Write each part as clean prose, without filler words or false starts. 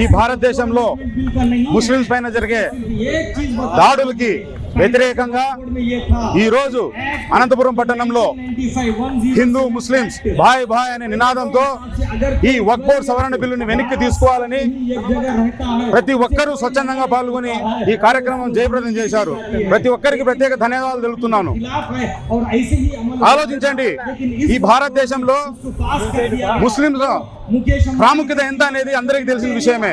ఈ భారతదేశంలో ముస్లిమ్స్ పైన జరిగే దాడులకి వ్యతిరేకంగా ఈ రోజు అనంతపురం పట్టణంలో హిందూ ముస్లిమ్స్ భాయ్ భాయ్ అనే నినాదంతో ఈ వక్ఫ్ బోర్డు సవరణ బిల్లుని వెనక్కి తీసుకోవాలని ప్రతి ఒక్కరూ స్వచ్ఛందంగా పాల్గొని ఈ కార్యక్రమం జయప్రదం చేశారు. ప్రతి ఒక్కరికి ప్రత్యేక ధన్యవాదాలు తెలుపుతున్నాను. ఆలోచించండి, ఈ భారతదేశంలో ముస్లింల ప్రాముఖ్యత ఎంత అనేది అందరికీ తెలిసిన విషయమే.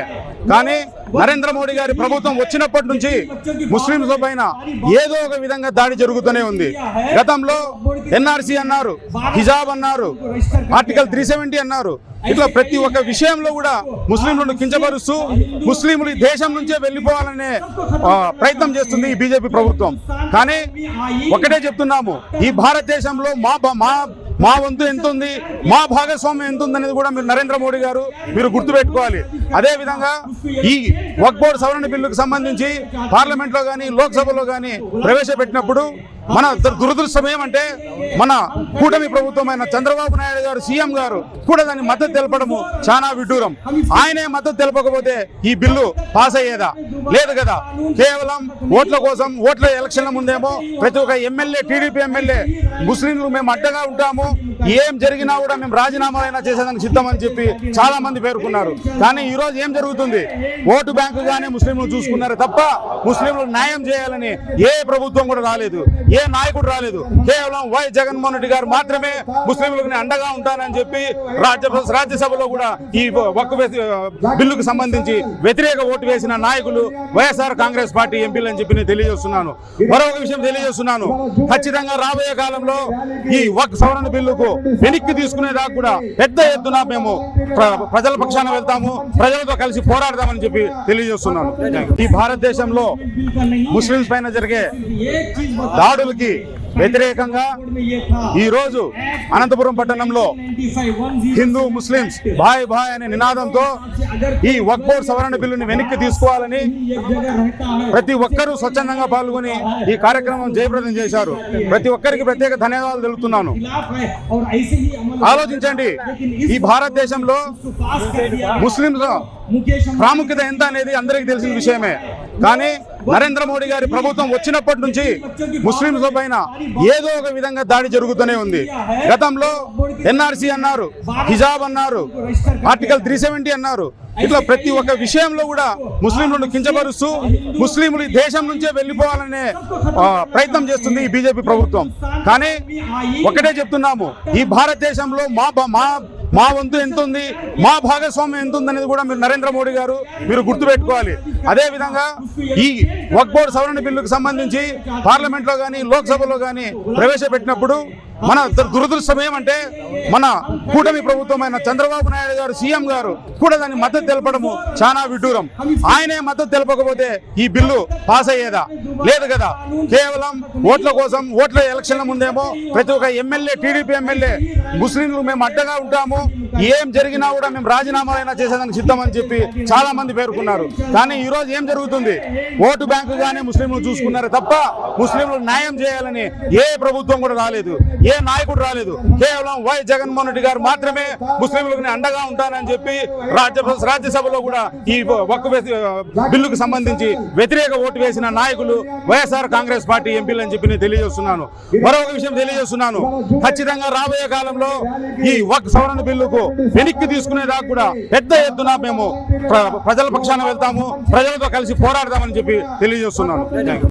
కానీ నరేంద్ర మోడీ గారి ప్రభుత్వం వచ్చినప్పటి నుంచి ముస్లింల పైన ఏదో ఒక విధంగా దాడి జరుగుతూనే ఉంది. గతంలో ఎన్ఆర్సీ అన్నారు, హిజాబ్ అన్నారు, ఆర్టికల్ 370 అన్నారు. ఇట్లా ప్రతి ఒక్క విషయంలో కూడా ముస్లింలను కించపరుస్తూ ముస్లింలు ఈ దేశం నుంచే వెళ్ళిపోవాలనే ప్రయత్నం చేస్తుంది ఈ బీజేపీ ప్రభుత్వం. కానీ ఒకటే చెప్తున్నాము, ఈ భారతదేశంలో మా వంతు ఎంత ఉంది, మా భాగస్వామ్యం ఎంత ఉంది అనేది కూడా మీరు నరేంద్ర మోడీ గారు మీరు గుర్తుపెట్టుకోవాలి. అదేవిధంగా ఈ వక్ఫ్ బోర్డు సవరణ బిల్లుకు సంబంధించి పార్లమెంట్లో కానీ లోక్సభలో కానీ ప్రవేశపెట్టినప్పుడు మన దురదృష్టం ఏమంటే మన కూటమి ప్రభుత్వమైన చంద్రబాబు నాయుడు గారు సీఎం గారు కూడా దాన్ని మద్దతు తెలపడము చాలా విడ్డూరం. ఆయనే మద్దతు తెలపకపోతే ఈ బిల్లు పాస్ అయ్యేదా? లేదు కదా. కేవలం ఓట్ల కోసం, ఓట్ల ఎలక్షన్ల ముందేమో ప్రతి ఒక్క ఎమ్మెల్యే, టీడీపీ ఎమ్మెల్యే ముస్లింలు మేము అడ్డగా ఉంటాము, ఏం జరిగినా కూడా మేము రాజీనామాలైనా చేసేదానికి సిద్ధమని చెప్పి చాలా మంది పేర్కొన్నారు. కానీ ఈ రోజు ఏం జరుగుతుంది? ఓటు బ్యాంకుగానే ముస్లింలు చూసుకున్నారు తప్ప ముస్లింలు న్యాయం చేయాలని ఏ ప్రభుత్వం కూడా రాలేదు, ఏ నాయకుడు రాలేదు. కేవలం వై జగన్మోహన్ రెడ్డి గారు మాత్రమే ముస్లింలకు అండగా ఉంటానని చెప్పి రాజ్యసభలో కూడా ఈ వక్ఫ్ బిల్లుకు సంబంధించి వ్యతిరేక ఓటు వేసిన నాయకులు వైఎస్ఆర్ కాంగ్రెస్ పార్టీ ఎంపీలు అని చెప్పి నేను తెలియజేస్తున్నాను. మరొక విషయం తెలియజేస్తున్నాను, ఖచ్చితంగా రాబోయే కాలంలో ఈ వక్ఫ్ సవరణ బిల్లుకు వెనక్కి తీసుకునేదాకా కూడా పెద్ద ఎత్తున మేము ప్రజల పక్షాన వెళ్తాము, ప్రజలతో కలిసి పోరాడదామని చెప్పి తెలియజేస్తున్నాను. ఈ భారతదేశంలో ముస్లింస్ పైన జరిగే దాడులకి వ్యతిరేకంగా ఈ రోజు అనంతపురం పట్టణంలో హిందూ ముస్లిమ్స్ భాయ్ భాయ్ అనే నినాదంతో ఈ వక్ఫ్ బోర్డు సవరణ బిల్లుని వెనక్కి తీసుకోవాలని ప్రతి ఒక్కరూ స్వచ్ఛందంగా పాల్గొని ఈ కార్యక్రమం జయప్రదం చేశారు. ప్రతి ఒక్కరికి ప్రత్యేక ధన్యవాదాలు తెలుపుతున్నాను. ఆలోచించండి, ఈ భారతదేశంలో ముస్లింల ప్రాముఖ్యత ఎంత అనేది అందరికీ తెలిసిన విషయమే. కానీ నరేంద్ర మోడీ గారి ప్రభుత్వం వచ్చినప్పటి నుంచి ముస్లింల పైన ఏదో ఒక విధంగా దాడి జరుగుతూనే ఉంది. గతంలో ఎన్ఆర్సీ అన్నారు, హిజాబ్ అన్నారు, ఆర్టికల్ 370 అన్నారు. ఇట్లా ప్రతి ఒక్క విషయంలో కూడా ముస్లింలను కించపరుస్తూ ముస్లింలు ఈ దేశం నుంచే వెళ్ళిపోవాలనే ప్రయత్నం చేస్తుంది ఈ బీజేపీ ప్రభుత్వం. కానీ ఒకటే చెప్తున్నాము, ఈ భారతదేశంలో మా వంతు ఎంత ఉంది, మా భాగస్వామ్యం ఎంత ఉంది అనేది కూడా మీరు నరేంద్ర మోడీ గారు మీరు గుర్తుపెట్టుకోవాలి. అదేవిధంగా ఈ వక్ఫ్ బోర్డు సవరణ బిల్లుకు సంబంధించి పార్లమెంట్లో కానీ లోక్సభలో కానీ ప్రవేశపెట్టినప్పుడు మన దురదృష్టం ఏమంటే మన కూటమి ప్రభుత్వమైన చంద్రబాబు నాయుడు గారు సీఎం గారు కూడా దాన్ని మద్దతు తెలపడము చాలా విడ్డూరం. ఆయనే మద్దతు తెలపకపోతే ఈ బిల్లు పాస్ అయ్యేదా? లేదు కదా. కేవలం ఓట్ల కోసం, ఓట్ల ఎలక్షన్ల ముందేమో ప్రతి ఒక్క ఎమ్మెల్యే, టీడీపీ ఎమ్మెల్యే ముస్లింలు మేము అడ్డగా ఉంటాము, ఏం జరిగినా కూడా మేము రాజీనామాలైనా చేసేదానికి సిద్ధమని చెప్పి చాలా మంది పేర్కొన్నారు. కానీ ఈ రోజు ఏం జరుగుతుంది? ఓటు బ్యాంకుగానే ముస్లింలు చూసుకున్నారు తప్ప ముస్లింలు న్యాయం చేయాలని ఏ ప్రభుత్వం కూడా రాలేదు, ఏ నాయకుడు రాలేదు. కేవలం వై జగన్మోహన్ రెడ్డి గారు మాత్రమే ముస్లింలకు అండగా ఉంటానని చెప్పి రాజ్యసభలో కూడా ఈ వక్ఫ్ బిల్లుకు సంబంధించి వ్యతిరేక ఓటు వేసిన నాయకులు వైఎస్ఆర్ కాంగ్రెస్ పార్టీ ఎంపీలు అని చెప్పి నేను తెలియజేస్తున్నాను. మరొక విషయం తెలియజేస్తున్నాను, ఖచ్చితంగా రాబోయే కాలంలో ఈ వక్ఫ్ సవరణ బిల్లుకు వెనక్కి తీసుకునేదాకా కూడా పెద్ద ఎత్తున మేము ప్రజల పక్షాన వెళ్తాము, ప్రజలతో కలిసి పోరాడదామని చెప్పి తెలియజేస్తున్నాను.